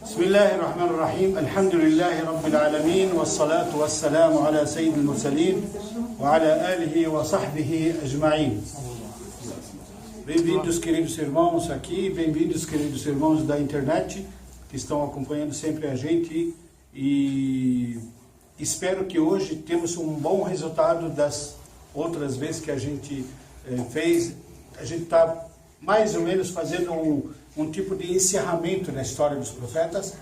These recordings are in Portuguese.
بسم الله الرحمن الرحيم الحمد لله رب العالمين والصلاة والسلام على سيد المرسلين وعلى آله وصحبه أجمعين. Bem-vindos, queridos irmãos aqui, bem-vindos, queridos irmãos da internet que estão acompanhando sempre a gente, e espero que hoje temos um bom resultado das outras vezes que a gente fez. A gente está mais ou menos fazendo um tipo de encerramento na história dos profetas,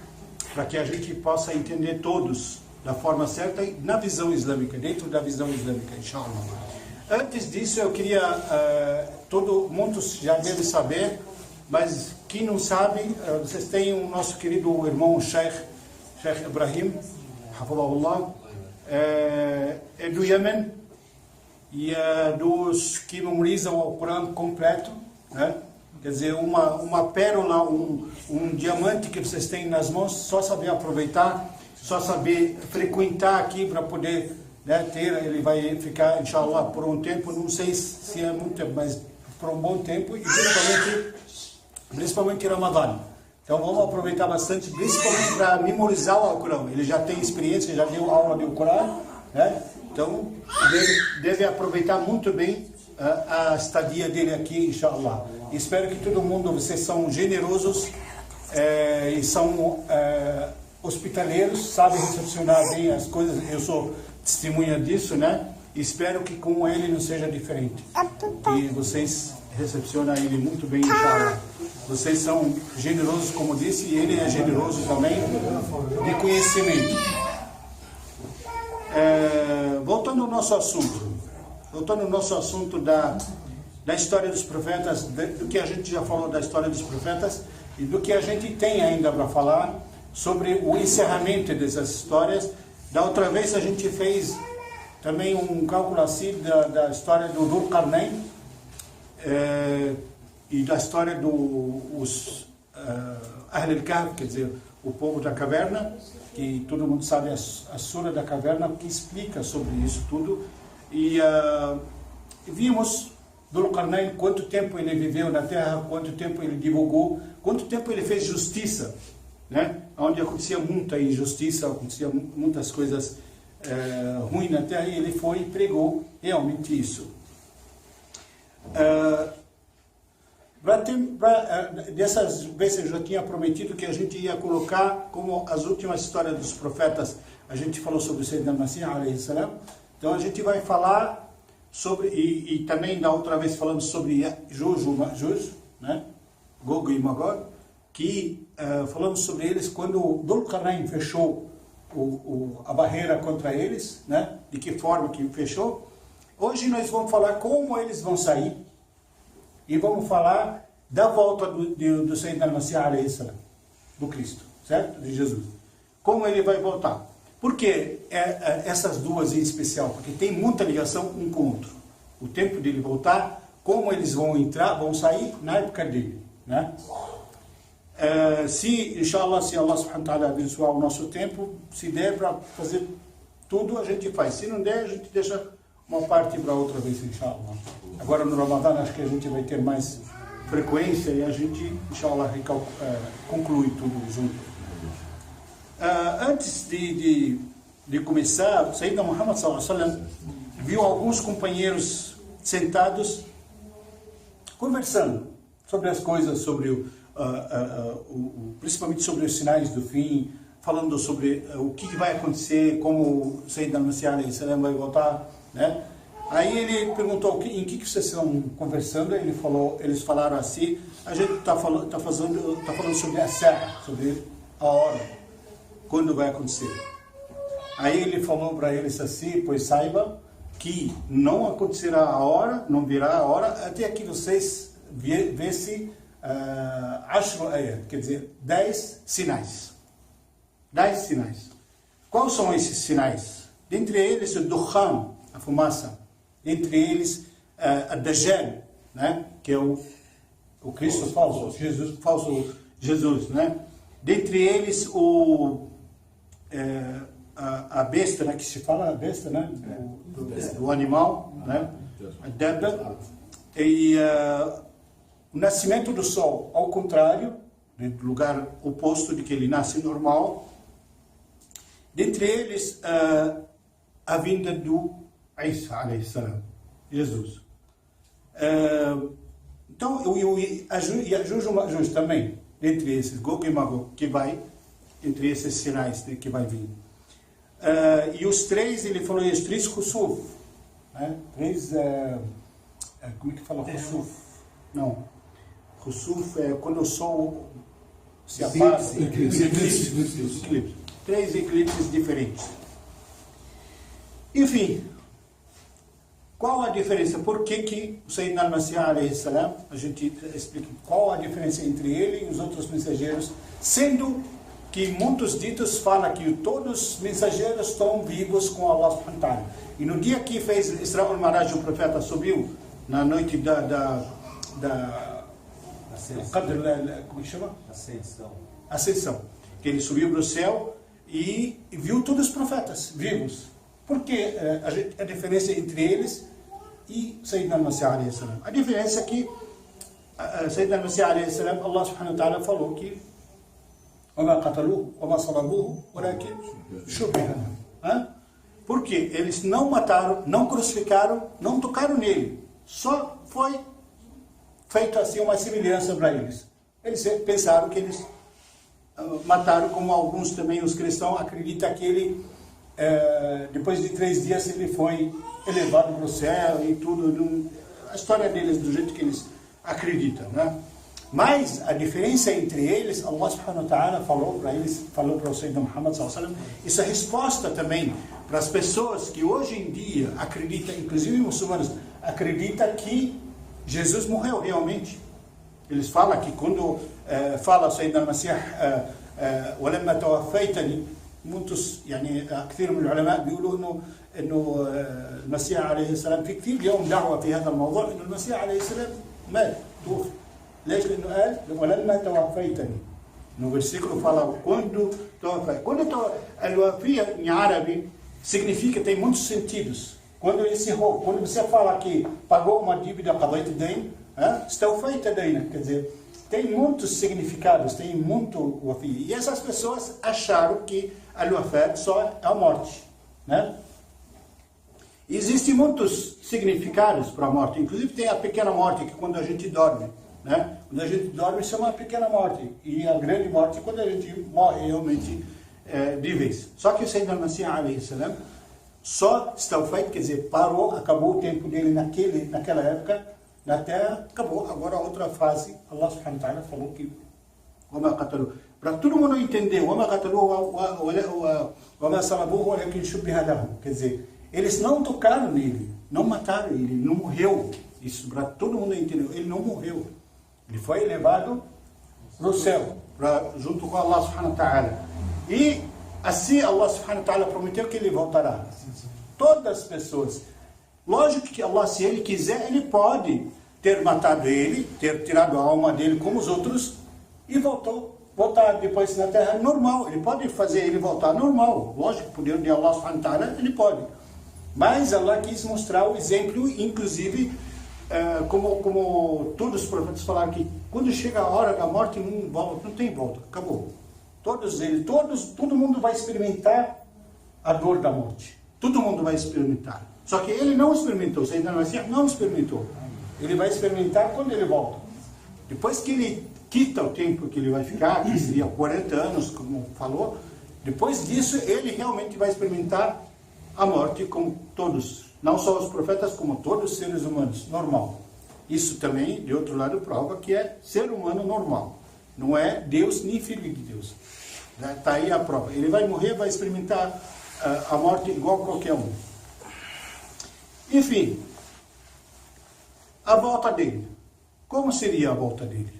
para que a gente possa entender todos da forma certa e na visão islâmica, dentro da visão islâmica, inshallah. Antes disso, eu queria, todo mundo já deve saber, mas quem não sabe, vocês têm o nosso querido irmão Sheikh Ibrahim, hafidhahullah, é do Iêmen, e dos que memorizam o Corão completo, né? Quer dizer, uma pérola, um diamante que vocês têm nas mãos, só saber aproveitar, só saber frequentar aqui para poder, né, ter. Ele vai ficar, inshallah, por um tempo, não sei se é muito tempo, mas por um bom tempo, e principalmente Ramadã. Então vamos aproveitar bastante, principalmente para memorizar o Alcorão. Ele já tem experiência, já deu aula do Corão, né? Então deve aproveitar muito bem a estadia dele aqui, inshallah. Espero que todo mundo, vocês são generosos e são hospitaleiros, sabem recepcionar bem as coisas. Eu sou testemunha disso, né? Espero que com ele não seja diferente. E vocês recepcionam ele muito bem, inshallah. Vocês são generosos, como disse, e ele é generoso também de conhecimento. Voltando ao nosso assunto da história dos profetas, do que a gente já falou da história dos profetas e do que a gente tem ainda para falar sobre o encerramento dessas histórias. Da outra vez a gente fez também um cálculo assim da história do Dhul Qarnayn e da história dos Ahl al-Kahf, quer dizer, o povo da caverna, que todo mundo sabe a Sura da caverna, que explica sobre isso tudo. E vimos Dhul Qarnayn, quanto tempo ele viveu na terra, quanto tempo ele divulgou, quanto tempo ele fez justiça, né? Onde acontecia muita injustiça, acontecia muitas coisas ruins na terra, e ele foi e pregou realmente isso. Dessas vezes eu já tinha prometido que a gente ia colocar como as últimas histórias dos profetas. A gente falou sobre o Sayyidina Masih, alayhi salam. Então a gente vai falar sobre, e também da outra vez falamos sobre Juj, né? Gog e Magog, que falamos sobre eles quando Dhul Qarnayn fechou a barreira contra eles, né? De que forma que fechou. Hoje nós vamos falar como eles vão sair, e vamos falar da volta do Sayyidina Masih alayhi salam, do Cristo, certo? De Jesus. Como ele vai voltar. Por que essas duas em especial? Porque tem muita ligação um com o outro. O tempo dele voltar, como eles vão entrar, vão sair na época dele, né? Inshallah, se Allah subhanahu wa ta'ala abençoar o nosso tempo, se der para fazer tudo, a gente faz. Se não der, a gente deixa uma parte para outra vez, inshallah. Agora no Ramadã acho que a gente vai ter mais frequência e a gente, inshallah, conclui tudo junto. Antes de começar, o Sayyidina Muhammad sallallahu alaihi wasallam viu alguns companheiros sentados conversando sobre as coisas, sobre principalmente sobre os sinais do fim, falando sobre o que vai acontecer, como o Sayyidina Masih alayhi salam vai voltar, né? Aí ele perguntou em que vocês estão conversando. Eles falaram assim: a gente está falando sobre a Sa'ah, sobre a hora, quando vai acontecer. Aí ele falou para eles assim: pois saiba que não acontecerá a hora, não virá a hora, até que vocês vissem Ashru Ayat, quer dizer, 10 sinais. 10 sinais. Quais são esses sinais? Dentre eles, o Dukhan, a fumaça. Entre eles, a Dajjal, né? Que é o Cristo falso, Jesus, né? Dentre eles, a besta, né? Que se fala a besta, né? Do animal, né? A Dabba. E o nascimento do sol, ao contrário do lugar oposto de que ele nasce normal. Dentre eles, a vinda do Isa, alayhi salam, Jesus. Então, e Yajuj e Majuj também, entre esses, Gog e Magog, que vai, entre esses sinais que vai vir. E os três, ele falou, os três Khusuf, né? Três, como é que fala Khusuf? Não, Khusuf é quando o sol se apaga, eclipse. Três eclipses diferentes. Enfim, qual a diferença? Por que o Sayyidina al-Masih alayhi salam, a gente explica qual a diferença entre ele e os outros mensageiros, sendo que muitos ditos falam que todos os mensageiros estão vivos com Allah subhanahu wa ta'ala. E no dia que fez Isra al-Maraj, o profeta subiu, na noite da como chama? Ascensão. Que ele subiu para o céu e viu todos os profetas vivos. Porque a diferença entre eles e Sayyidina al-Masih alayhi salam. A diferença é que Sayyidina al-Masih alayhi salam, Allah subhanahu wa ta'ala falou que وَمَا قَتَلُوهُ وَمَا صَلَبُوهُ وَلَكِنْ شُبِّهَ لَهُمْ. Porque eles não mataram, não crucificaram, não tocaram nele. Só foi feito assim uma semelhança para eles. Eles pensaram que eles mataram, como alguns também, os cristãos, acreditam que ele, depois de 3 dias, ele foi elevado para o céu e tudo. A história deles, do jeito que eles acreditam, né? Mas a diferença entre eles, Allah subhanahu wa ta'ala falou para eles, falou para o Sayyidina Muhammad sallallahu alaihi wasallam, isso é resposta também para as pessoas que hoje em dia acreditam, inclusive muçulmanos, acreditam que Jesus morreu realmente. Eles falam que quando fala o Sayyidina al-Masih, وَلَمَّا تَوَفَّيْتَنِي, muitos, يعني كثير من العلماء بيقولوا إنه المسيح عليه السلام في كثير اليوم دعوة في هذا الموضوع إنه المسيح عليه السلام مات توفي. ليش؟ لأنه قال ولما توفيتني. No versículo fala quando a الوفية em árabe significa, tem muitos sentidos. Quando encerrou, quando você fala que pagou uma dívida, قضيت الدين, استوفيت دينك, quer dizer, tem muitos significados, tem muito wafiyya. E essas pessoas acharam que al-wafat só é a morte, né? Existem muitos significados para a morte, inclusive tem a pequena morte, que quando a gente dorme, né? Quando a gente dorme, isso é uma pequena morte, e a grande morte é quando a gente morre realmente de vez. Só que o Sayyidina al-Masih alayhi salam só está feito, quer dizer, parou, acabou o tempo dele naquela época na Terra, acabou. Agora a outra fase, Allah subhanahu wa ta'ala falou que وَمَا قَتَلُوهُ, para todo mundo entender, وَمَا قَتَلُوهُ وَمَا صَلَبُوهُ وَلَكِنْ شُبِّهَ لَهُمْ, quer dizer, eles não tocaram nele, não mataram ele, ele não morreu. Isso para todo mundo entender, ele não morreu. Ele foi elevado para o céu, junto com Allah subhanahu wa ta'ala. E assim Allah subhanahu wa ta'ala prometeu que ele voltará. Todas as pessoas. Lógico que Allah, se ele quiser, ele pode ter matado ele, ter tirado a alma dele como os outros e voltar depois na terra normal. Ele pode fazer ele voltar normal. Lógico, o poder de Allah subhanahu wa ta'ala, ele pode. Mas Allah quis mostrar o exemplo, inclusive, como todos os profetas falaram que quando chega a hora da morte, não tem volta, acabou. Todo mundo vai experimentar a dor da morte. Todo mundo vai experimentar. Só que ele não experimentou, Sayyidina al-Masih não experimentou. Ele vai experimentar quando ele volta. Depois que ele quita o tempo que ele vai ficar, que seria 40 anos, como falou, depois disso ele realmente vai experimentar a morte como todos. Não só os profetas, como todos os seres humanos, normal. Isso também, de outro lado, prova que é ser humano normal. Não é Deus nem filho de Deus. Está aí a prova. Ele vai morrer, vai experimentar a morte igual a qualquer um. Enfim, a volta dele. Como seria a volta dele?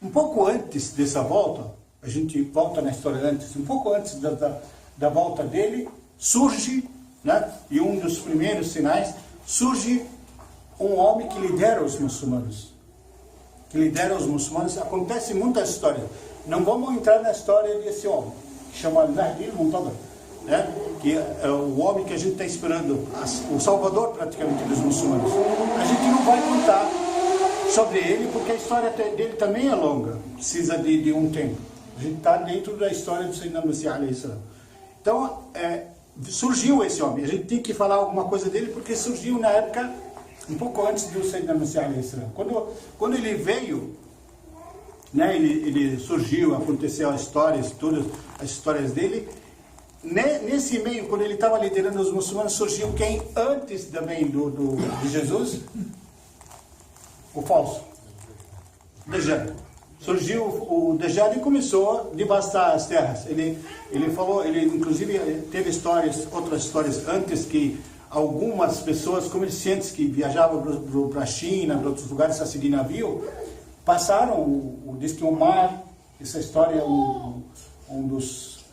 Um pouco antes dessa volta, a gente volta na história antes, um pouco antes da volta dele, surge, né, e um dos primeiros sinais, surge um homem que lidera os muçulmanos. Acontece muitas histórias. Não vamos entrar na história desse homem, que chama Al-Mahdi al-Muntadhar, né? Que é o homem que a gente está esperando, o salvador praticamente dos muçulmanos. A gente não vai contar sobre ele, porque a história dele também é longa, precisa de um tempo. A gente está dentro da história do Sayyidina Masih alayhi salam. Então, surgiu esse homem. A gente tem que falar alguma coisa dele, porque surgiu na época, um pouco antes do Sayyidina Masih alayhi salam. Quando ele veio, né, ele surgiu, aconteceu as histórias, todas as histórias dele. Nesse meio, quando ele estava liderando os muçulmanos, surgiu quem antes também de Jesus? O falso. Dajjal. Surgiu o Dajjal e começou a devastar as terras. Ele falou, ele inclusive teve outras histórias antes, que algumas pessoas, comerciantes que viajavam para a China, para outros lugares a seguir navio, passaram, diz que o mar, essa história, um dos,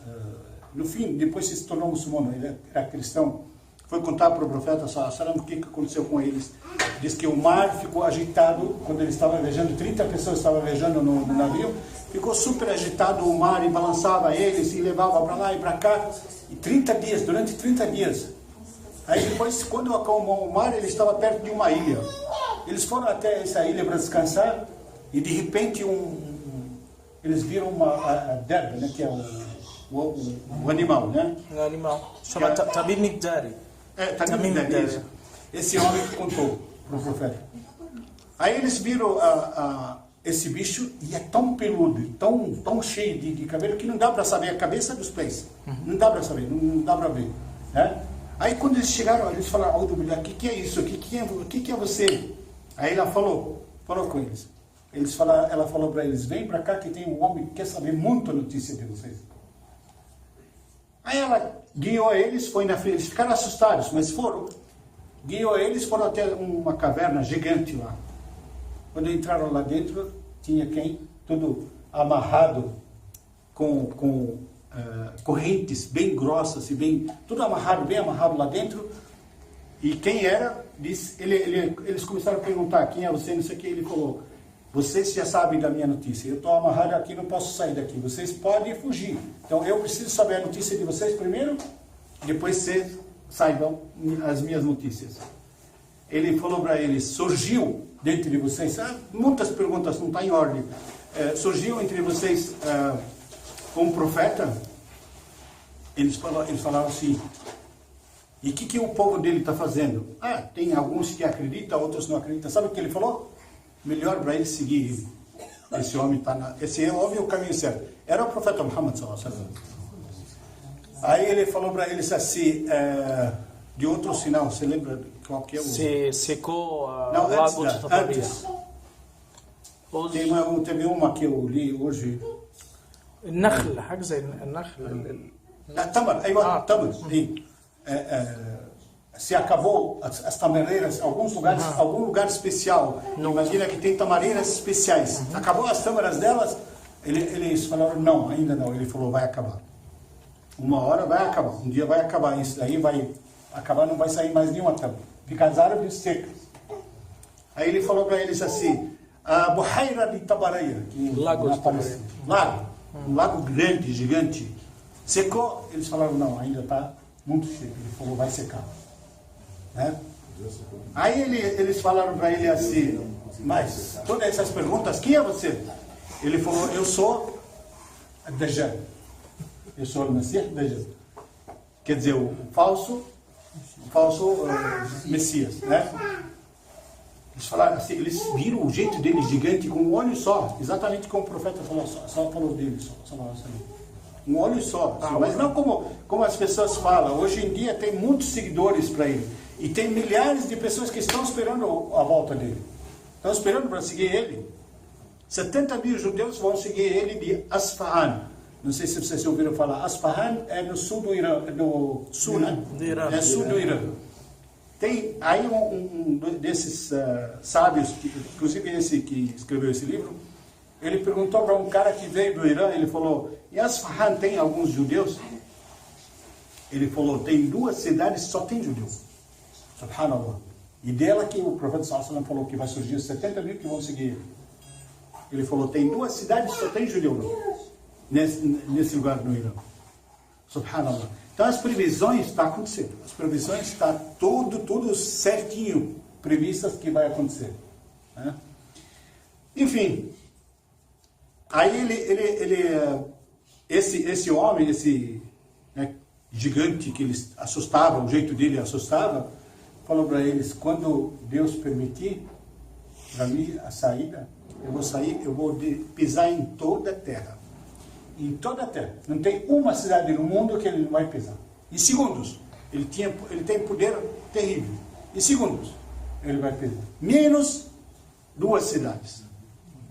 no fim, depois se tornou muçulmano, ele era cristão, foi contar para o profeta sallallahu alaihi wasallam o que aconteceu com eles. Diz que o mar ficou agitado quando ele estava viajando, 30 pessoas estavam viajando no navio, ficou super agitado o mar e balançava eles e levava para lá e para cá, e durante 30 dias. Aí depois, quando acalmou o mar, ele estava perto de uma ilha. Eles foram até essa ilha para descansar e de repente eles viram a derba, né, que é o animal, né? O animal. Chama Tamim Ad-Dari. Tamim Ad-Dari. Esse homem que contou para o profeta. Aí eles viram esse bicho e é tão peludo, tão cheio de cabelo, que não dá para saber a cabeça dos pés. Não dá para saber, não dá para ver. Né? Aí quando eles chegaram, eles falaram: o que é isso? O que é você? Aí ela falou com eles. Ela falou para eles: vem para cá que tem um homem que quer saber muita notícia de vocês. Aí ela guiou eles, foi na frente, eles ficaram assustados, mas guiou eles, foram até uma caverna gigante lá. Quando entraram lá dentro, tinha quem? Tudo amarrado com correntes bem grossas e tudo amarrado, bem amarrado lá dentro. E quem era? Eles começaram a perguntar: quem é você? Não sei o que. Ele falou: vocês já sabem da minha notícia, eu estou amarrado aqui, não posso sair daqui, vocês podem fugir. Então eu preciso saber a notícia de vocês primeiro, depois vocês saibam as minhas notícias. Ele falou para eles: surgiu dentro de vocês, muitas perguntas, não está em ordem, surgiu entre vocês um profeta? Eles falaram assim: e o que o povo dele está fazendo? Tem alguns que acreditam, outros não acreditam. Sabe o que ele falou? Melhor para ele seguir ele. Esse homem é o caminho certo. Era o profeta Muhammad sallallahu alaihi wasallam. Aí ele falou para eles assim, de outro sinal, você lembra qual que é o... Se secou o lago de Taparia. Teve uma que eu li hoje. النخل حاجة زي النخل. Tamar, Tamar. Se acabou as tamareiras, algum lugar especial. Imagina que tem tamareiras especiais. Acabou as tâmaras delas, eles falaram: não, ainda não. Ele falou: vai acabar. Uma hora vai acabar, um dia vai acabar. Isso daí vai acabar, não vai sair mais nenhuma tâmara. Fica as árvores secas. Aí ele falou para eles assim: a Buhaira de Tabaraia, um lago grande, gigante, secou. Eles falaram: não, ainda está muito seco. Ele falou: vai secar. Né? Aí eles falaram para ele assim: mas todas essas perguntas, quem é você? Ele falou: eu sou Dajjal, eu sou o Messias Dajjal, quer dizer, o falso Messias, né? Eles falaram assim, eles viram o jeito dele gigante, com um olho só, exatamente como o profeta falou dele, um olho só, assim, mas não como as pessoas falam. Hoje em dia tem muitos seguidores para ele. E tem milhares de pessoas que estão esperando a volta dele. Estão esperando para seguir ele. 70 mil judeus vão seguir ele de Asfahan. Não sei se vocês ouviram falar. Asfahan é no sul do Irã. Do sul, né? É sul do Irã. Tem aí um desses sábios, inclusive esse que escreveu esse livro, ele perguntou para um cara que veio do Irã, ele falou: em Asfahan tem alguns judeus? Ele falou: tem 2 cidades que só tem judeus. Subhanallah. E dela que o profeta sallallahu alaihi wasallam falou que vai surgir 70 mil que vão seguir ele. Ele falou: tem 2 cidades que só tem judeu nesse lugar no Irã. Subhanallah. Então as previsões estão acontecendo. As previsões estão tudo certinho previstas que vai acontecer. Né? Enfim, aí esse homem, né, gigante que eles assustava, o jeito dele assustava, falou para eles: quando Deus permitir para mim a saída, eu vou sair, eu vou pisar em toda a terra. Em toda a terra. Não tem uma cidade no mundo que ele não vai pisar. Em segundos. Ele tem poder terrível. Em segundos ele vai pisar. Menos 2 cidades.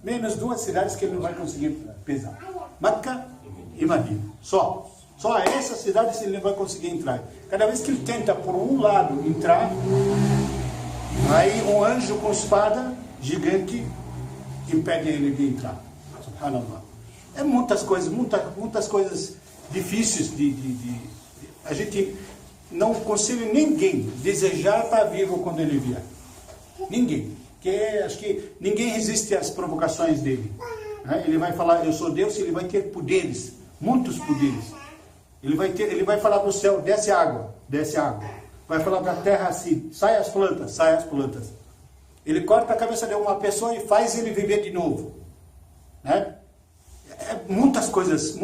Menos 2 cidades que ele não vai conseguir pisar. Meca e Madina. Só essas cidades ele não vai conseguir entrar. Cada vez que ele tenta por um lado entrar, aí um anjo com espada gigante impede ele de entrar. Subhanallah. É muitas coisas difíceis a gente não consegue ninguém desejar estar vivo quando ele vier. Ninguém. Acho que ninguém resiste às provocações dele. Ele vai falar: eu sou Deus, e ele vai ter poderes, muitos poderes. Ele vai falar do céu: desce água. Vai falar da terra assim: sai as plantas. Ele corta a cabeça de uma pessoa e faz ele viver de novo. Né? Muitas coisas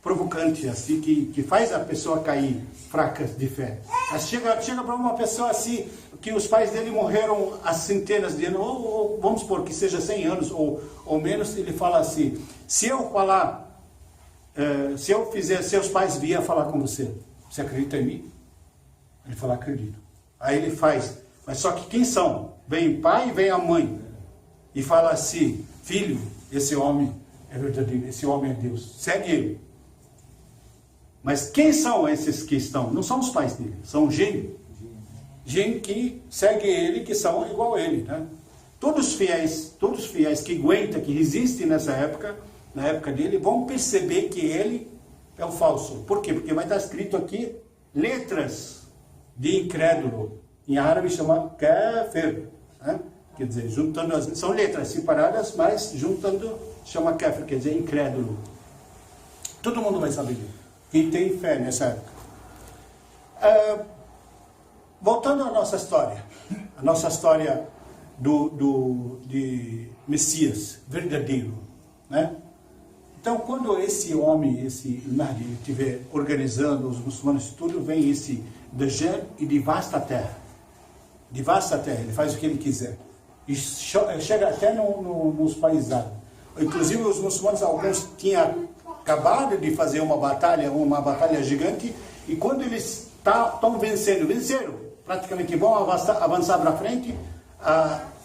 provocantes assim, que faz a pessoa cair fraca de fé. Mas chega para uma pessoa assim, que os pais dele morreram há centenas de anos, ou vamos supor que seja 100 anos ou menos, ele fala assim: se eu fizer, seus pais vierem falar com você acredita em mim? Ele fala: acredito. Aí ele faz. Mas só que quem são? Vem o pai e vem a mãe. E fala assim: filho, esse homem é verdadeiro, esse homem é Deus, segue ele. Mas quem são esses que estão? Não são os pais dele, são gente que segue ele, que são igual a ele. Né? Todos os fiéis que aguentam, que resistem nessa época, na época dele, vão perceber que ele é o falso. Por quê? Porque vai estar escrito aqui letras de incrédulo. Em árabe chama kafir. Né? Quer dizer, juntando são letras separadas, mas juntando chama kafir, quer dizer incrédulo. Todo mundo vai saber disso. Quem tem fé nessa época. Voltando à nossa história. A nossa história de Messias verdadeiro. Né? Então, quando esse homem, esse Mahdi, estiver organizando os muçulmanos, tudo, vem esse Dajjal e devasta a terra. Devasta a terra, ele faz o que ele quiser. E chega até nos países árabes. Inclusive, os muçulmanos, alguns tinham acabado de fazer uma batalha gigante, e quando eles estão venceram, praticamente vão avançar para frente,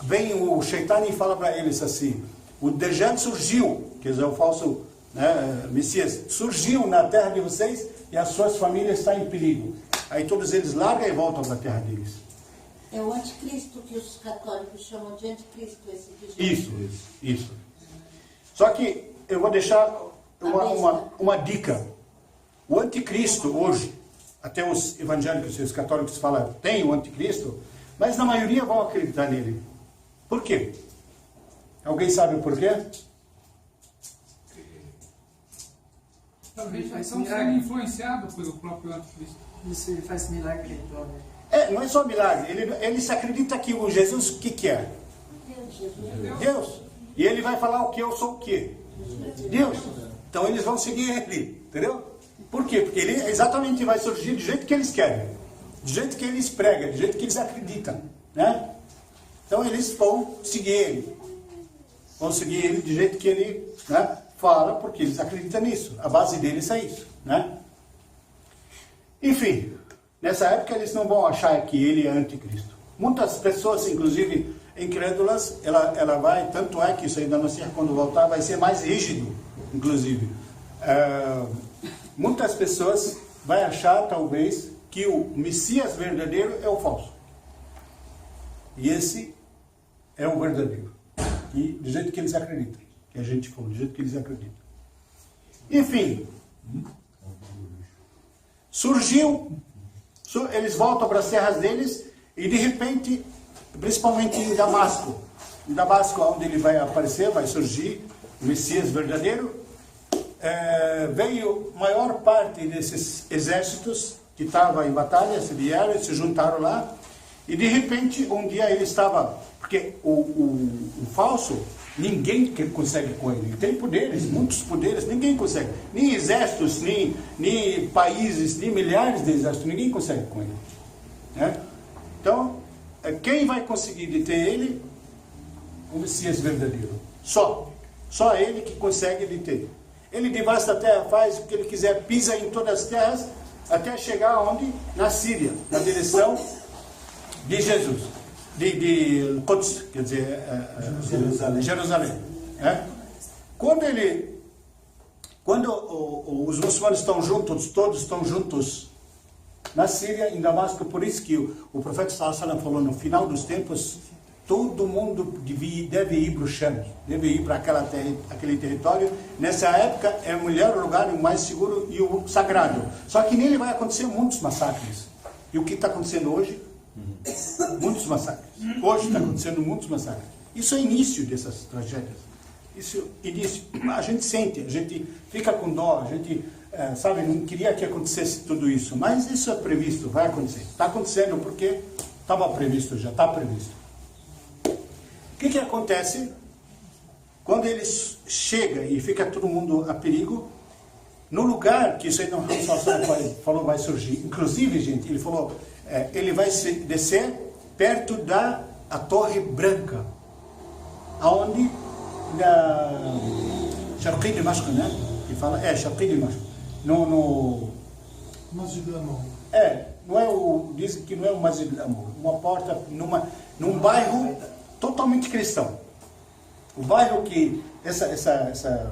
vem o Shaitan e fala para eles assim: o Dajjal surgiu, quer dizer, o falso, né, Messias, surgiu na terra de vocês e as suas famílias estão em perigo. Aí todos eles largam e voltam para a terra deles. É o anticristo que os católicos chamam de anticristo, esse Dajjal. Isso. Só que eu vou deixar uma dica. O anticristo hoje, até os evangélicos e os católicos falam, tem o anticristo, mas na maioria vão acreditar nele. Por quê? Alguém sabe o porquê? Talvez estão sendo influenciados pelo próprio anticristo. Isso, ele faz milagre. Não é só milagre. Ele se acredita que o Jesus, o que é? Deus. E ele vai falar o que eu sou o quê? Deus. Então eles vão seguir ele, entendeu? Por quê? Porque ele exatamente vai surgir do jeito que eles querem, do jeito que eles pregam, do jeito que eles acreditam, né? Então eles vão seguir ele. Vão seguir ele do jeito que ele, né, fala, porque eles acreditam nisso. A base deles é isso, né? Enfim, nessa época eles não vão achar que ele é anticristo. Muitas pessoas, inclusive incrédulas, ela vai, tanto é que isso ainda não sei quando voltar, vai ser mais rígido, inclusive. Muitas pessoas vão achar, talvez, que o Messias verdadeiro é o falso. E esse é o verdadeiro. E do jeito que eles acreditam. Que a gente falou, do jeito que eles acreditam. Enfim. Surgiu, eles voltam para as terras deles e de repente, principalmente em Damasco, onde ele vai aparecer, vai surgir o Messias verdadeiro, veio maior parte desses exércitos que estavam em batalha, se vieram e se juntaram lá, E de repente, um dia ele estava... Porque o falso, ninguém que consegue com ele. Ele tem poderes, muitos poderes, ninguém consegue. Nem exércitos, nem países, nem milhares de exércitos, ninguém consegue com ele. Né? Então, quem vai conseguir deter ele? O Messias verdadeiro. Só ele que consegue deter. Ele devasta a terra, faz o que ele quiser, pisa em todas as terras, até chegar onde? Na Síria, na direção de Jesus. De Quds, quer dizer, Jerusalém. Quando os muçulmanos estão juntos, todos estão juntos na Síria, em Damasco, por isso que o profeta sallallahu alaihi wasallam falou, no final dos tempos, todo mundo deve ir para o Sham, deve ir para aquele território. Nessa época é o melhor lugar, o mais seguro e o sagrado. Só que nele vai acontecer muitos massacres. E o que está acontecendo hoje? Muitos massacres. Hoje está acontecendo muitos massacres. Isso é o início dessas tragédias. Isso é início. A gente sente, a gente fica com dó, a gente, sabe, não queria que acontecesse tudo isso. Mas isso é previsto, vai acontecer. Está acontecendo porque estava previsto, já está previsto. O que acontece? Quando ele chega e fica todo mundo a perigo, no lugar que o Senhor falou vai surgir, inclusive, gente, ele falou, ele vai descer perto da Torre Branca, aonde na Sharqi Damasco, né? Ele fala, Sharqi Damasco. Masjid al-Amr. Não é dizem que não é o Masjid al-Amr, uma porta num bairro totalmente cristão. O bairro que essa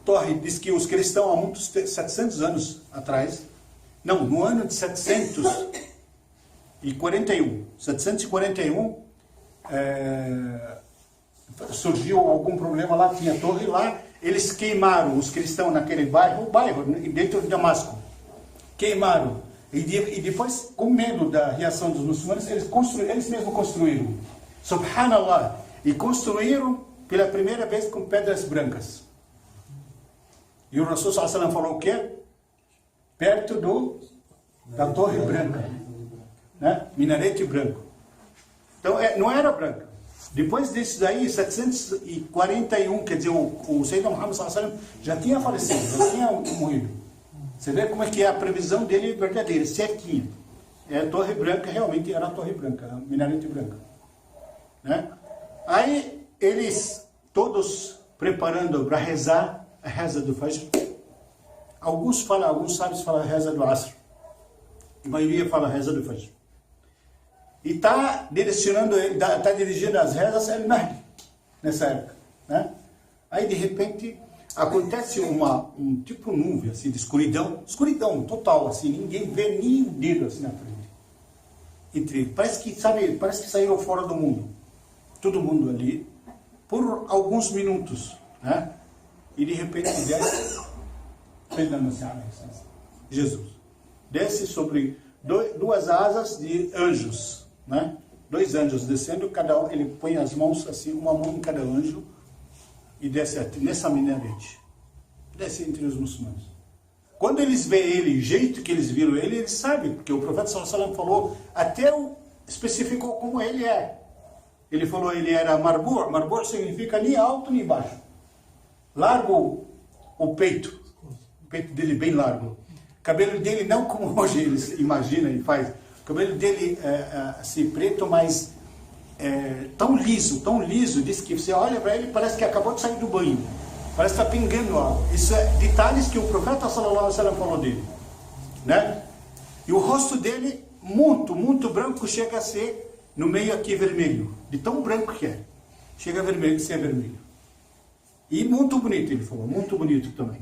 torre diz que os cristãos há muitos 700 anos atrás, não, no ano de 741, surgiu algum problema lá, tinha torre lá, eles queimaram os cristãos naquele bairro dentro de Damasco, queimaram, e depois, com medo da reação dos muçulmanos, eles mesmos construíram, subhanallah, e construíram pela primeira vez com pedras brancas. E o Rasul sallallahu alaihi wasallam falou o quê? Perto da Torre Branca, né? Minarete branco. Então, não era branca. Depois disso daí, 741, quer dizer, o Sayyidina Muhammad sallallahu alaihi wasallam já tinha falecido, já tinha morrido. Você vê como é que é a previsão dele verdadeira, certinho. A Torre Branca realmente era a Torre Branca, a Minarete branca. Né? Aí, eles todos preparando para rezar a reza do Fajr. Alguns sábios falam a reza do Asr. A maioria fala a reza do Fajr. E está dirigindo as rezas al-Mahdi, nessa época. Né? Aí, de repente, acontece um tipo nuvem, assim, de escuridão total, assim, ninguém vê nem o dedo, assim, na frente. Parece que saíram fora do mundo. Todo mundo ali, por alguns minutos, né? E de repente desce Jesus. Desce sobre duas asas de anjos, né? 2 anjos descendo, ele põe as mãos assim, uma mão em cada anjo, e desce nessa minarete. Desce entre os muçulmanos. Quando eles veem ele, o jeito que eles viram ele, eles sabem, porque o profeta sallallahu alaihi wasallam falou, especificou como ele é. Ele falou, ele era marbur. Marbur significa nem alto nem baixo. Largo o peito dele bem largo. O cabelo dele não como hoje eles imaginam e faz. O cabelo dele é assim, preto, mas tão liso, diz que você olha para ele parece que acabou de sair do banho. Parece que está pingando algo. Isso é detalhes que o profeta sallallahu alaihi wasallam falou dele. Né? E o rosto dele, muito, muito branco, chega a ser no meio aqui vermelho. De tão branco que é. Chega a vermelho, ser vermelho. E muito bonito, ele falou. Muito bonito também.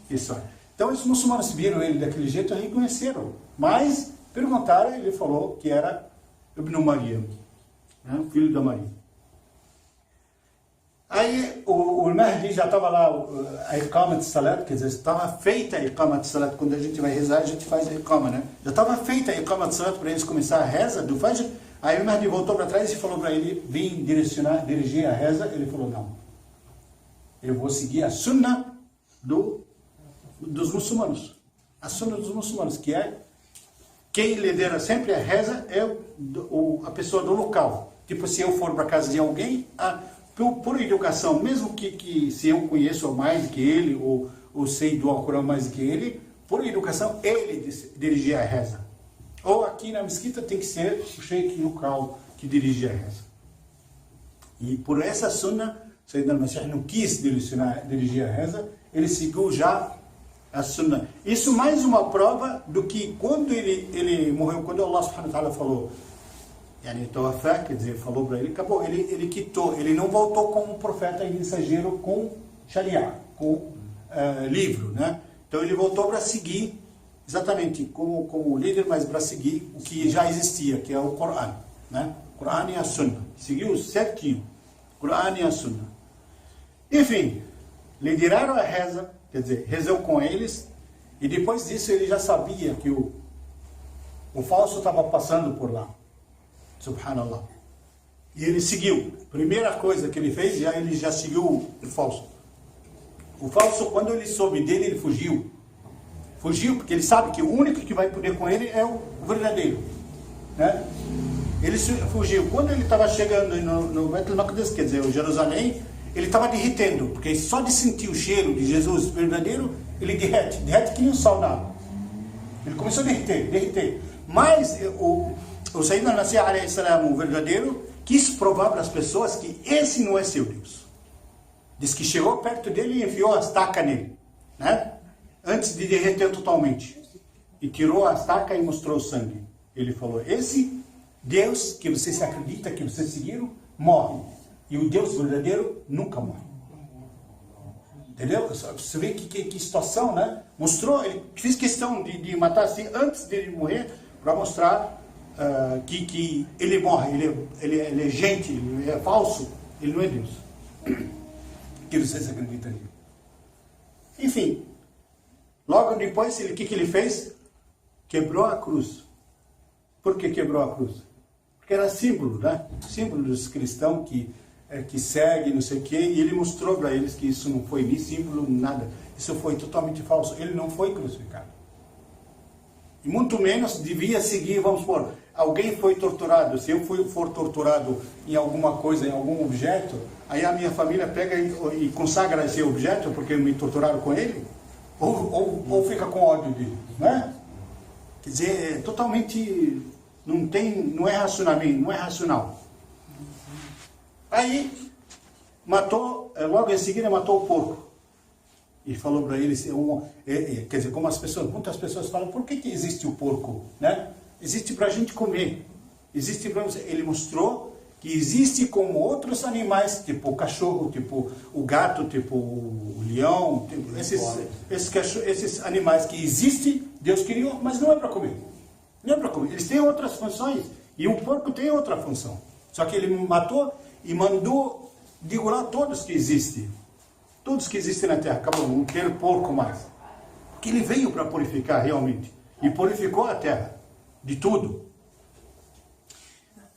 Isso. Então, os muçulmanos viram ele daquele jeito e reconheceram. Mas, perguntaram, ele falou que era Ibn Maryam, né? Filho da Maria. Aí, o Mahdi já estava lá, a Iqama de Salat, quer dizer, estava feita a Iqama de Salat. Quando a gente vai rezar, a gente faz a Iqama, né? Já estava feita a Iqama de Salat para eles começar a reza do Fajr. Aí o Mahdi voltou para trás e falou para ele, vim dirigir a reza. Ele falou, não. Eu vou seguir a Sunnah dos muçulmanos. A Sunnah dos muçulmanos, que é quem lidera sempre a reza é a pessoa do local. Tipo, se eu for para casa de alguém, por educação, mesmo que se eu conheço mais que ele, ou sei do Alcorão mais que ele, por educação, ele dirigir a reza. Ou aqui na mesquita tem que ser o sheikh local que dirige a reza. E por essa sunna, Sayyidina al-Masih não quis dirigir a reza, ele seguiu já a sunna. Isso mais uma prova do que quando ele morreu, quando Allah subhanahu wa ta'ala falou, yani tawafá, quer dizer, falou para ele, acabou, ele quitou, ele não voltou como profeta e mensageiro com Sharia, com livro, né? Então ele voltou para seguir, exatamente como líder, mas para seguir o que já existia, que é o Corão, né? Corão e a Sunna. Seguiu certinho, Corão e a Sunna. Enfim, lideraram a reza, quer dizer, rezou com eles, e depois disso ele já sabia que o falso estava passando por lá. Subhanallah. E ele seguiu. Primeira coisa que ele fez, ele já seguiu o falso. O falso, quando ele soube dele, ele fugiu. Fugiu porque ele sabe que o único que vai poder com ele é o verdadeiro, né? Ele fugiu. Quando ele estava chegando no Beit al-Maqdis, quer dizer, o Jerusalém, ele estava derretendo, porque só de sentir o cheiro de Jesus verdadeiro, ele derrete que nem o sal na água. Ele começou a derreter. Mas o Sayyidina al-Masih alayhi salam, o verdadeiro, quis provar para as pessoas que esse não é seu Deus. Diz que chegou perto dele e enfiou a estaca nele, né? Antes de derreter totalmente. E tirou a estaca e mostrou o sangue. Ele falou, esse Deus que vocês acreditam, que vocês seguiram, morre. E o Deus verdadeiro nunca morre. Entendeu? Você vê que situação, né? Mostrou, ele fez questão de matar assim antes de ele morrer, para mostrar que ele morre, ele é gente, ele é falso, ele não é Deus. Que vocês acreditam nele. Enfim, logo depois, o que ele fez? Quebrou a cruz. Por que quebrou a cruz? Porque era símbolo, né? Símbolo dos cristãos que segue, não sei o quê, e ele mostrou para eles que isso não foi nem símbolo, nada. Isso foi totalmente falso. Ele não foi crucificado. E muito menos devia seguir, vamos supor, alguém foi torturado. Se eu for torturado em alguma coisa, em algum objeto, aí a minha família pega e consagra esse objeto porque me torturaram com ele, ou fica com ódio dele, né? Quer dizer, totalmente não é racionamento, não é racional. Aí matou, logo em seguida matou o porco. E falou para eles, quer dizer, como muitas pessoas falam, por que existe o porco, né? Existe para a gente comer. Existe para ele mostrou que existe como outros animais, tipo o cachorro, tipo o gato, tipo o leão, tipo esses animais que existem, Deus criou, mas não é para comer. Não é para comer. Eles têm outras funções. E o porco tem outra função. Só que ele matou e mandou degolar todos que existem. Todos que existem na terra. Acabou, não ter porco mais. Porque ele veio para purificar realmente. E purificou a terra. De tudo.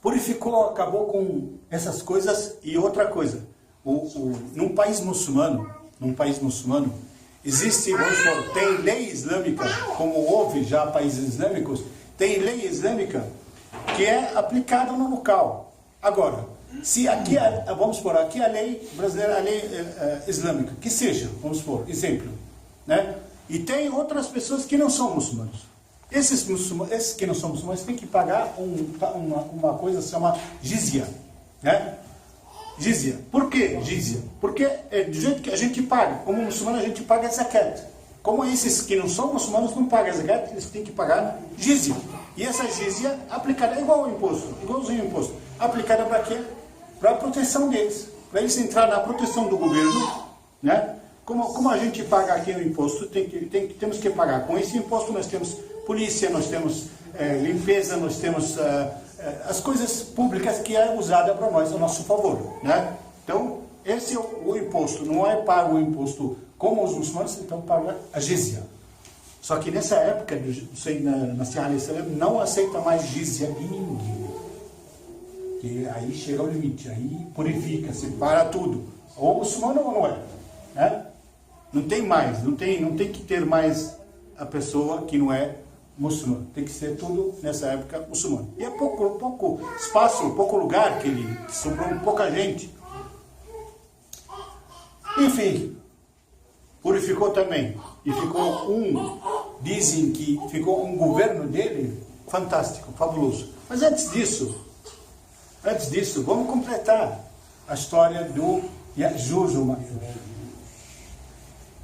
Purificou, acabou com essas coisas. E outra coisa. Num país muçulmano, existe, tem lei islâmica, como houve já países islâmicos, tem lei islâmica que é aplicada no local. Agora, se aqui, vamos supor, aqui a lei brasileira, a lei islâmica, que seja, vamos supor, exemplo, né? E tem outras pessoas que não são muçulmanos. Esses que não são muçulmanos têm que pagar uma coisa chamada jizya, né? Jizya. Por que jizya? Porque é do jeito que a gente paga. Como muçulmano a gente paga zakat. Como esses que não são muçulmanos não pagam zakat, eles têm que pagar jizya. E essa jizya aplicada é igual ao imposto, igualzinho ao imposto. Aplicada para quê? Para a proteção deles. Para eles entrar na proteção do governo, né? Como a gente paga aqui o imposto, temos que pagar. Com esse imposto nós temos polícia, nós temos limpeza, nós temos as coisas públicas que é usada para nós a nosso favor, né? Então, esse é o imposto. Não é pago o imposto como os muçulmanos, então paga a jizya. Só que nessa época, na Masih não aceita mais jizya de ninguém. Que aí chega ao limite, aí purifica, separa tudo. Ou muçulmano ou não é, né? Não tem mais, não tem que ter mais a pessoa que não é muçulmano. Tem que ser tudo, nessa época, muçulmano. E é pouco espaço, pouco lugar que sobrou pouca gente. Enfim, purificou também. E dizem que ficou um governo dele fantástico, fabuloso. Mas antes disso, vamos completar a história do Yajuj e Majuj.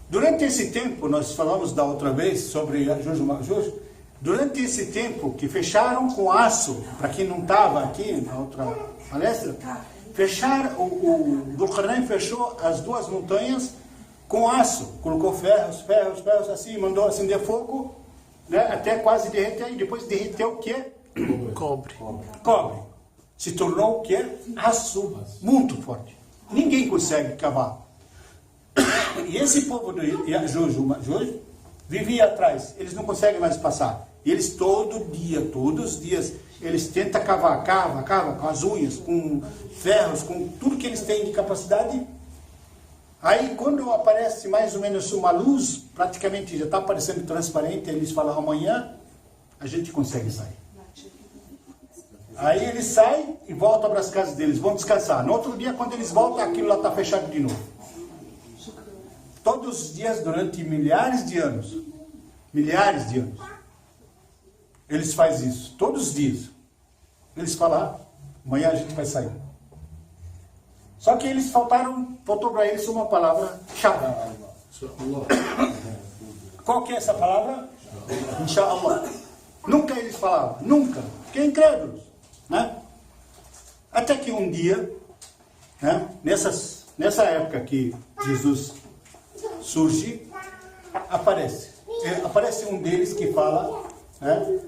Durante esse tempo, nós falamos da outra vez sobre Yajuj e Majuj, durante esse tempo que fecharam com aço, para quem não estava aqui na outra palestra, o Dhul-Qarnayn fechou as duas montanhas com aço, colocou ferros, assim, mandou acender fogo, né, até quase derreter, e depois derreteu o quê? Cobre. Se tornou o quê? Aço muito forte. Ninguém consegue cavar. E esse povo do Yajuj e Majuj vivia atrás, eles não conseguem mais passar. E eles todos os dias, eles tentam cavar, cava com as unhas, com ferros, com tudo que eles têm de capacidade. Aí quando aparece mais ou menos uma luz, praticamente já está aparecendo transparente, eles falam, amanhã a gente consegue sair. Aí eles saem e voltam para as casas deles, vão descansar. No outro dia, quando eles voltam, aquilo lá está fechado de novo. Todos os dias, durante milhares de anos, eles fazem isso, todos os dias. Eles falam, amanhã a gente vai sair. Só que eles faltou para eles uma palavra-chave. Qual que é essa palavra? Inshallah. Nunca eles falavam, nunca. Porque incrédulos, né? Até que um dia, né, nessa época que Jesus surge, aparece um deles que fala, né,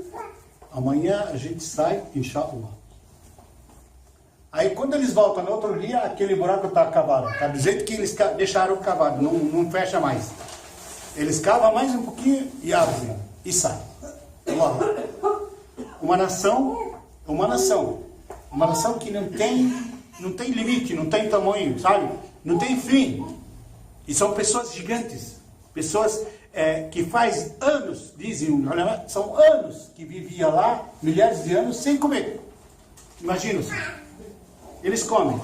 amanhã a gente sai, inshallah. Aí quando eles voltam no outro dia, aquele buraco está cavado. Está do jeito que eles deixaram cavado, não fecha mais. Eles cavam mais um pouquinho e abrem, e saem. Uma nação que não tem limite, não tem tamanho, sabe? Não tem fim. E são pessoas gigantes, pessoas que faz anos, dizem, são anos que viviam lá, milhares de anos, sem comer. Imagina-se. Eles comem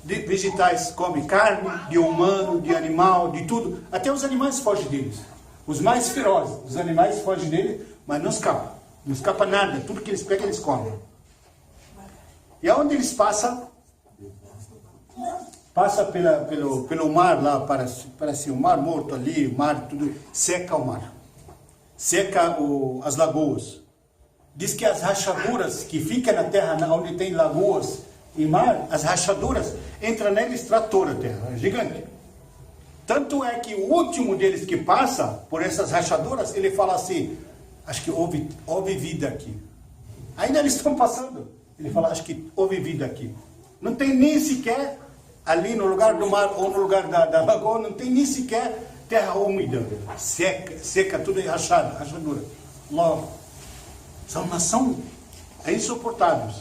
de vegetais, comem carne, de humano, de animal, de tudo. Até os animais fogem deles. Os mais ferozes, os animais fogem deles, mas não escapam. Não escapa nada. Tudo que eles pegam, eles comem. E aonde eles passam? Passa pelo mar lá, parece um mar morto ali, o mar, tudo, seca o mar. Seca as lagoas. Diz que as rachaduras que ficam na terra, onde tem lagoas e mar, as rachaduras, entra neles, trator a terra, é gigante. Tanto é que o último deles que passa por essas rachaduras, ele fala assim, acho que houve vida aqui. Ainda eles estão passando. Ele fala, acho que houve vida aqui. Não tem nem sequer, ali no lugar do mar ou no lugar da lagoa, não tem nem sequer terra úmida. Seca, tudo é rachadura. Logo, são nação insuportáveis.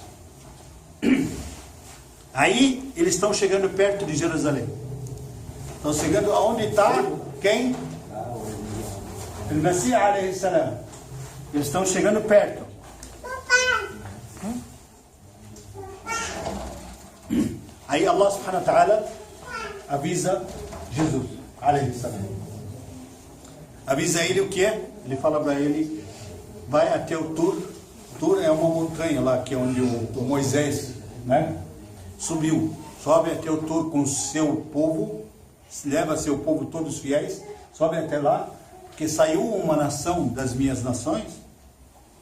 Aí eles estão chegando perto de Jerusalém. Estão chegando aonde está quem? O Messias alayhi salam. Eles estão chegando perto. Aí Allah subhanahu wa ta'ala avisa Jesus alayhi salam. Avisa ele o que é? Ele fala para ele, vai até o Tur. Tur é uma montanha lá, que é onde o Moisés, né, subiu. Sobe até o Tur com o seu povo, leva seu povo, todos fiéis, sobe até lá, porque saiu uma nação das minhas nações,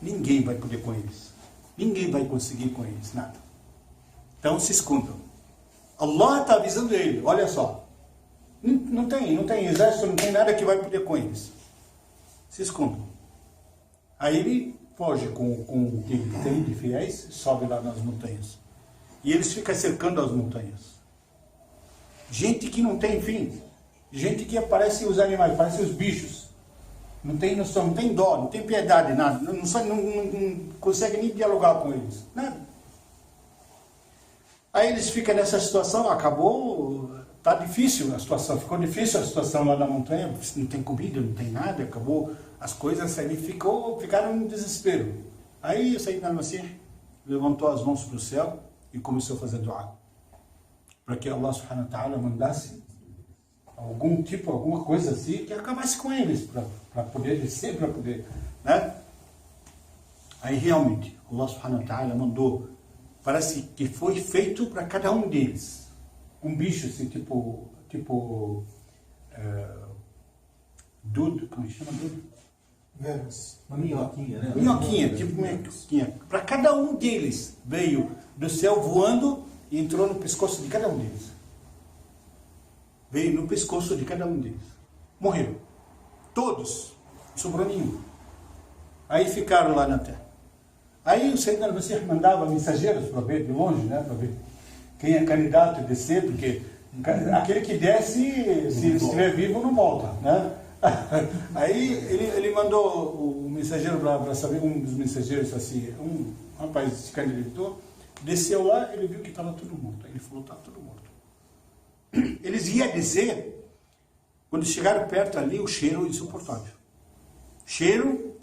ninguém vai poder com eles. Ninguém vai conseguir com eles, nada. Então se escondam. Allah está avisando ele, olha só. Não tem exército, não tem nada que vai poder com eles. Se escondam. Aí ele foge com o que tem de fiéis, sobe lá nas montanhas. E eles ficam cercando as montanhas. Gente que não tem fim. Gente que aparece os animais, parece os bichos. Não tem noção, não tem dó, não tem piedade, nada. Não consegue nem dialogar com eles. Nada. Aí eles ficam nessa situação, acabou tá difícil a situação, ficou difícil a situação lá na montanha, não tem comida, não tem nada, acabou as coisas, ele ficaram em desespero. Aí Sayyidina al-Masih levantou as mãos para o céu e começou a fazer dua, para que Allah subhanahu wa ta'ala mandasse alguma coisa assim, que acabasse com eles, para poder descer, para poder, né? Aí realmente, Allah subhanahu wa ta'ala mandou, parece que foi feito para cada um deles, um bicho assim, tipo dudo, como é que chama dudo? Uma minhoquinha, né? Minhoquinha, tipo minhoquinha. Para cada um deles, veio do céu voando e entrou no pescoço de cada um deles. Veio no pescoço de cada um deles. Morreram. Todos. Não sobrou nenhum. Aí ficaram lá na terra. Aí o Sayyidina al-Masih mandava mensageiros para ver de longe, né? Para ver quem é candidato a descer, porque aquele que desce, se estiver vivo, não volta, né? Aí ele mandou o mensageiro para saber, um dos mensageiros, assim, um rapaz se candidatou, desceu lá, ele viu que estava tudo morto. Aí ele falou, está tudo morto. Eles iam dizer, quando chegaram perto ali, o cheiro insuportável. Cheiro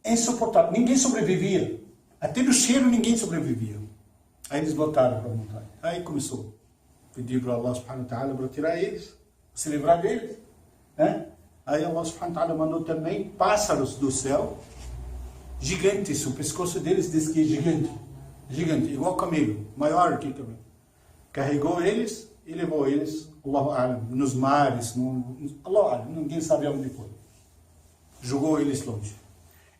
insuportável. Ninguém sobrevivia. Até do cheiro ninguém sobrevivia. Aí eles voltaram para a montanha. Aí começou a pedir para Allah subhanahu wa ta'ala para tirar eles, se livrar deles, né? Aí Allah subhanahu wa ta'ala mandou também pássaros do céu, gigantes. O pescoço deles diz que é gigante. Gigante, igual camelo, maior que camelo. Carregou eles e levou eles, Allahu a'lam, nos mares, Allahu a'lam, ninguém sabe onde foi. Jogou eles longe.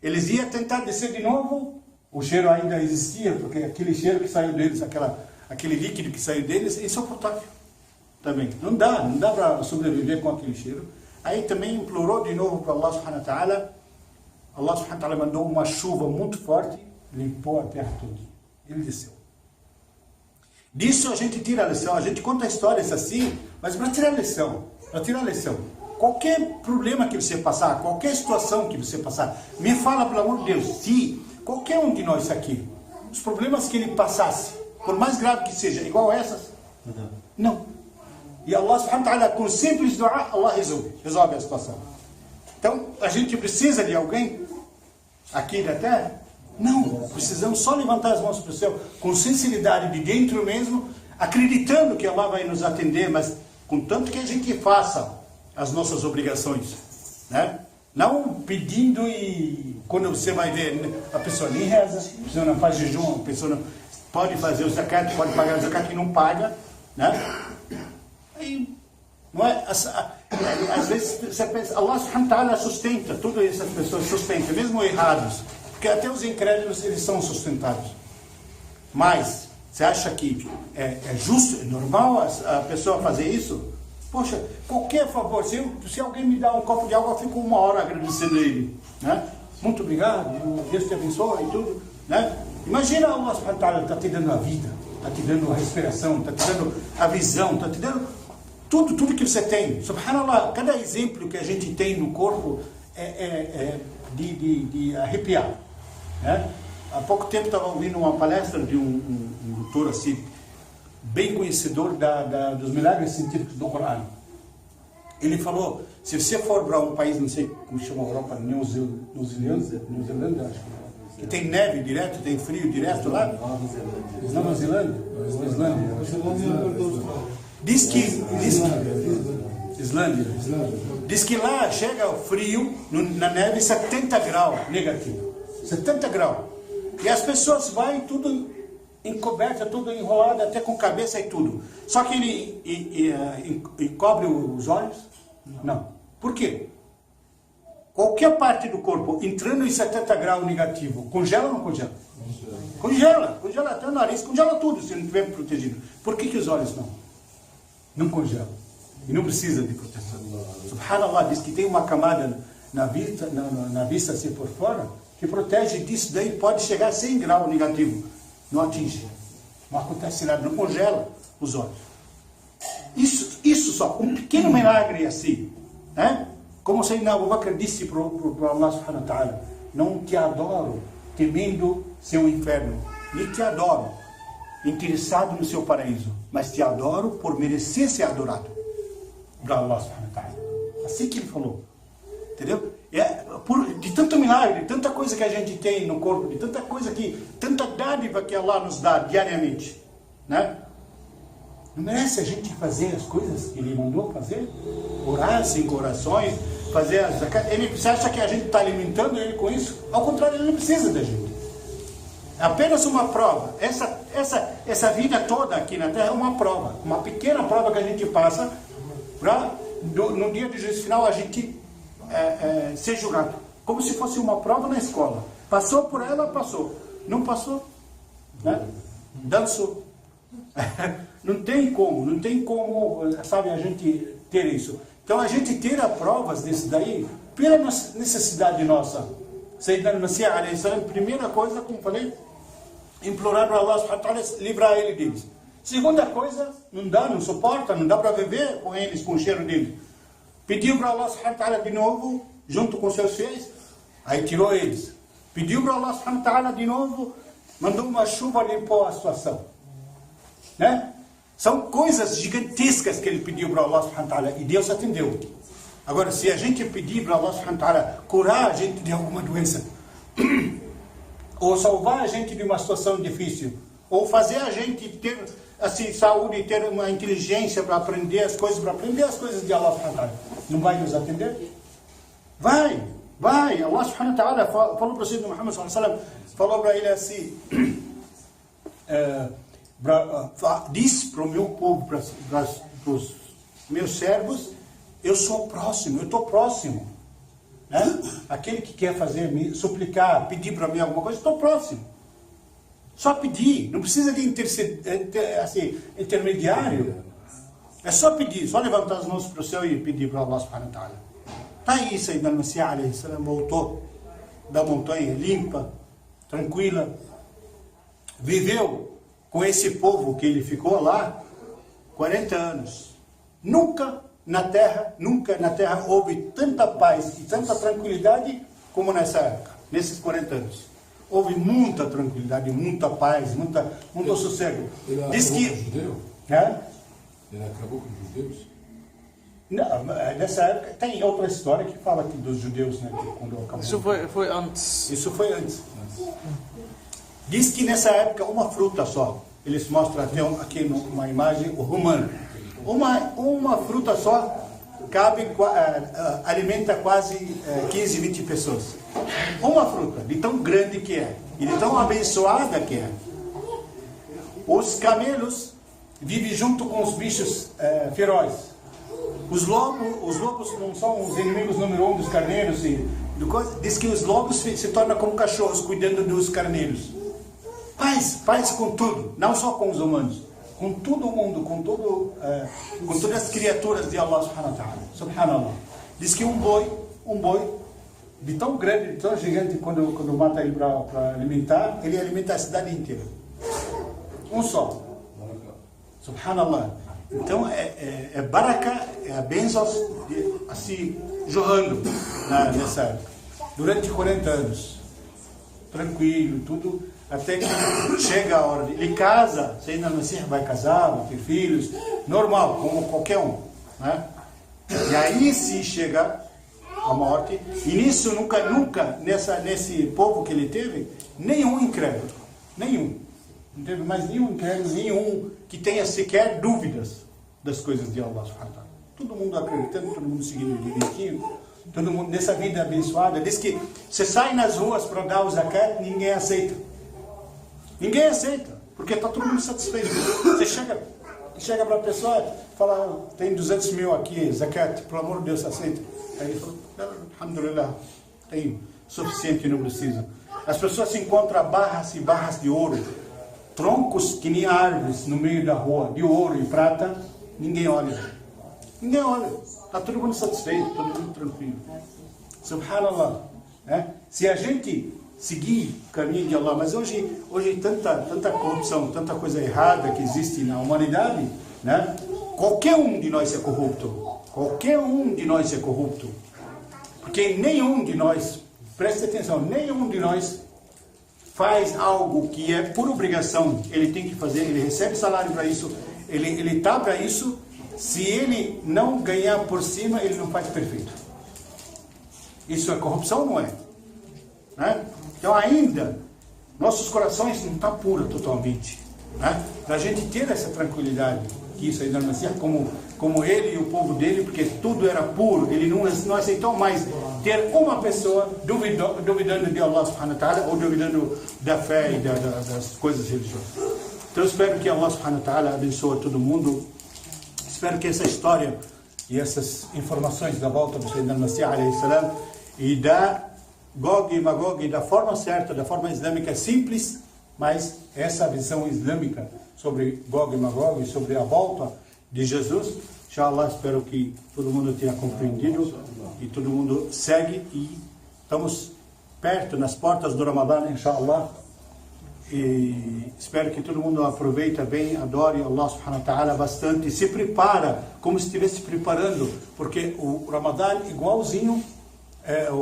Eles iam tentar descer de novo, o cheiro ainda existia, porque aquele cheiro que saiu deles, aquele líquido que saiu deles, é insuportável também. Não dá para sobreviver com aquele cheiro. Aí também implorou de novo para Allah subhanahu wa ta'ala. Allah subhanahu wa ta'ala mandou uma chuva muito forte, limpou a terra toda. Ele desceu. Disso a gente tira a lição, a gente conta histórias assim, mas para tirar a lição, qualquer problema que você passar, qualquer situação que você passar, me fala, pelo amor de Deus, se qualquer um de nós aqui, os problemas que ele passasse, por mais grave que seja, igual essas, não. E Allah subhanahu wa ta'ala, com simples dua, Allah resolve a situação. Então, a gente precisa de alguém aqui da terra? Não, precisamos só levantar as mãos para o céu, com sinceridade de dentro mesmo, acreditando que Allah vai nos atender, mas contanto que a gente faça as nossas obrigações, né? Não pedindo e quando você vai ver, a pessoa nem reza, a pessoa não faz jejum, a pessoa não pode fazer o zakat, pode pagar o zakat e não paga, né? Aí, não é? Às vezes você pensa, Allah subhanahu wa ta'ala sustenta, todas essas pessoas sustentam, mesmo errados, porque até os incrédulos eles são sustentados. Mas, você acha que é justo, é normal a pessoa fazer isso? Poxa, qualquer favor, se alguém me dá um copo de água, eu fico 1 hora agradecendo ele, né? Muito obrigado, Deus te abençoe e tudo, né? Imagina Allah subhanahu wa ta'ala está te dando a vida, está te dando a respiração, está te dando a visão, está te dando tudo que você tem. Subhanallah, cada exemplo que a gente tem no corpo é de arrepiar, né? Há pouco tempo estava ouvindo uma palestra de um doutor assim, bem conhecedor dos milagres científicos do Corão. Ele falou, se você for para um país, não sei como chama a Europa, Neozelândia, acho que tem neve direto, tem frio direto lá. Nova Zelândia? Diz que lá chega o frio, na neve, 70 graus negativo. 70 graus. E as pessoas vão tudo encoberta, tudo enrolado, até com cabeça e tudo. Só que ele encobre os olhos? Não. Por quê? Qualquer parte do corpo entrando em 70 graus negativo, congela ou não congela? Congela até o nariz, congela tudo se não estiver protegido. Por que os olhos não? Não congelam. E não precisa de proteção. Subhanallah, diz que tem uma camada na vista assim por fora, que protege disso, daí pode chegar a 100 graus negativo. Não atinge. Não acontece nada, não congela os olhos. Isso só, um pequeno milagre assim, né? Como Sayyidina Abu Bakr disse para Allah subhanahu wa ta'ala, não te adoro temendo seu inferno, nem te adoro interessado no seu paraíso, mas te adoro por merecer ser adorado para Allah subhanahu wa ta'ala. Assim que ele falou. Entendeu? De tanto milagre, de tanta coisa que a gente tem no corpo, de tanta coisa tanta dádiva que Allah nos dá diariamente, né? Não merece a gente fazer as coisas que Ele mandou fazer? Orar sem corações, fazer as zakat. Você acha que a gente está alimentando Ele com isso? Ao contrário, Ele não precisa da gente. É apenas uma prova. Essa vida toda aqui na Terra é uma prova. Uma pequena prova que a gente passa para, no dia do juízo final, a gente ser julgado. Como se fosse uma prova na escola. Passou por ela, passou. Não passou, né? Dançou. Não tem como, sabe, a gente ter isso. Então a gente terá provas disso daí pela necessidade nossa. Sayyidina al-Masih alayhi salam, primeira coisa, como falei, implorar para Allah subhanahu wa ta'ala livrar ele deles. Segunda coisa, não suporta, não dá para viver com eles, com o cheiro deles. Pediu para Allah subhanahu wa ta'ala de novo, junto com seus fiéis, aí tirou eles. Pediu para Allah subhanahu wa ta'ala de novo, mandou uma chuva, limpou a situação. Né? São coisas gigantescas que ele pediu para Allah subhanahu wa ta'ala e Deus atendeu. Agora, se a gente pedir para Allah subhanahu wa ta'ala curar a gente de alguma doença, ou salvar a gente de uma situação difícil, ou fazer a gente ter assim, saúde, ter uma inteligência para aprender as coisas de Allah subhanahu wa ta'ala, não vai nos atender? Vai. Allah subhanahu wa ta'ala falou para o Sayyidina Muhammad sallallahu alaihi wasallam, falou para ele assim, diz para o meu povo, para os meus servos, eu estou próximo. Né? Aquele que quer suplicar, pedir para mim alguma coisa, estou próximo. Só pedir, não precisa de intermediário. É só pedir, só levantar as mãos para o céu e pedir para Allah subhanahu wa ta'ala. Está aí, Sayyidina al-Masih alayhi salam voltou da montanha limpa, tranquila, viveu com esse povo que ele ficou lá 40 anos. Nunca na terra houve tanta paz e tanta tranquilidade como nessa época, nesses 40 anos. Houve muita tranquilidade, muita paz, muito sossego. Diz que Ele acabou com os judeus? Não, nessa época tem outra história que fala aqui dos judeus, né? Quando acabou. Isso foi antes. Isso foi antes. Diz que nessa época uma fruta só. Eles mostram até aqui numa imagem o romano. Uma fruta só alimenta quase 15, 20 pessoas. Uma fruta, de tão grande que é, e de tão abençoada que é. Os camelos vivem junto com os bichos ferozes. Os lobos não são os inimigos número 1 dos carneiros. Diz que os lobos se tornam como cachorros cuidando dos carneiros. Paz com tudo, não só com os humanos, com todo o mundo, com todas as criaturas de Allah subhanahu wa ta'ala. Subhanallah. Diz que um boi de tão grande, de tão gigante, quando mata ele para alimentar, ele alimenta a cidade inteira. Um só. Subhanallah. Então é baraka, é a bênção assim, jorrando nessa época. Durante 40 anos. Tranquilo, tudo. Até que chega a hora ele casa, Sayyidina al-Masih vai casar, vai ter filhos, normal, como qualquer um, né? E aí sim chega a morte, e nisso nunca nesse povo que ele teve, nenhum incrédulo, nenhum. Não teve mais nenhum incrédulo, nenhum que tenha sequer dúvidas das coisas de Allah subhanahu wa ta'ala. Todo mundo acreditando, todo mundo seguindo direitinho, todo mundo nessa vida abençoada. Diz que você sai nas ruas para dar o zakat, ninguém aceita. Ninguém aceita, porque está todo mundo satisfeito. Você chega para a pessoa e fala, tem 200 mil aqui, zakat, pelo amor de Deus, aceita. Aí ele fala, alhamdulillah, tem suficiente, não precisa. As pessoas se encontram barras e barras de ouro, troncos que nem árvores no meio da rua, de ouro e prata, ninguém olha. Ninguém olha, está todo mundo satisfeito, todo mundo tranquilo. Subhanallah. Se a gente seguir o caminho de Allah, mas hoje tanta corrupção, tanta coisa errada que existe na humanidade, né? Qualquer um de nós é corrupto. Qualquer um de nós é corrupto. Porque nenhum de nós, preste atenção, nenhum de nós faz algo que é por obrigação, ele tem que fazer, ele recebe salário para isso, ele tá para isso. Se ele não ganhar por cima, ele não faz perfeito. Isso é corrupção ou não é? Né? Então ainda, nossos corações não estão puros totalmente. Né? Para a gente ter essa tranquilidade, que isso ainda não é como ele e o povo dele, porque tudo era puro, ele não aceitou mais ter uma pessoa duvidando de Allah subhanahu wa ta'ala ou duvidando da fé e das coisas religiosas. Então eu espero que Allah subhanahu wa ta'ala abençoe todo mundo. Espero que essa história e essas informações da volta do Sayyidina Masih alayhi salam e da Gog e Magog da forma certa, da forma islâmica simples, mas essa visão islâmica sobre Gog e Magog e sobre a volta de Jesus, inshallah, espero que todo mundo tenha compreendido e todo mundo segue e estamos perto, nas portas do Ramadã, inshallah, e espero que todo mundo aproveita bem, adore Allah subhanahu wa ta'ala bastante, se prepara como se estivesse preparando, porque o Ramadã igualzinho,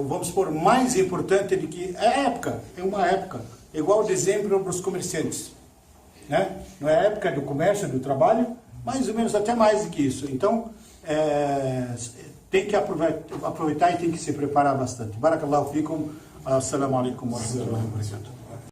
vamos supor, mais importante do que é uma época, igual dezembro para os comerciantes, né? Não é a época do comércio, do trabalho, mais ou menos até mais do que isso. Então, tem que aproveitar e tem que se preparar bastante. Barakallahu fikum. Assalamu alaikum wa rahmatullahi wa barakatuh.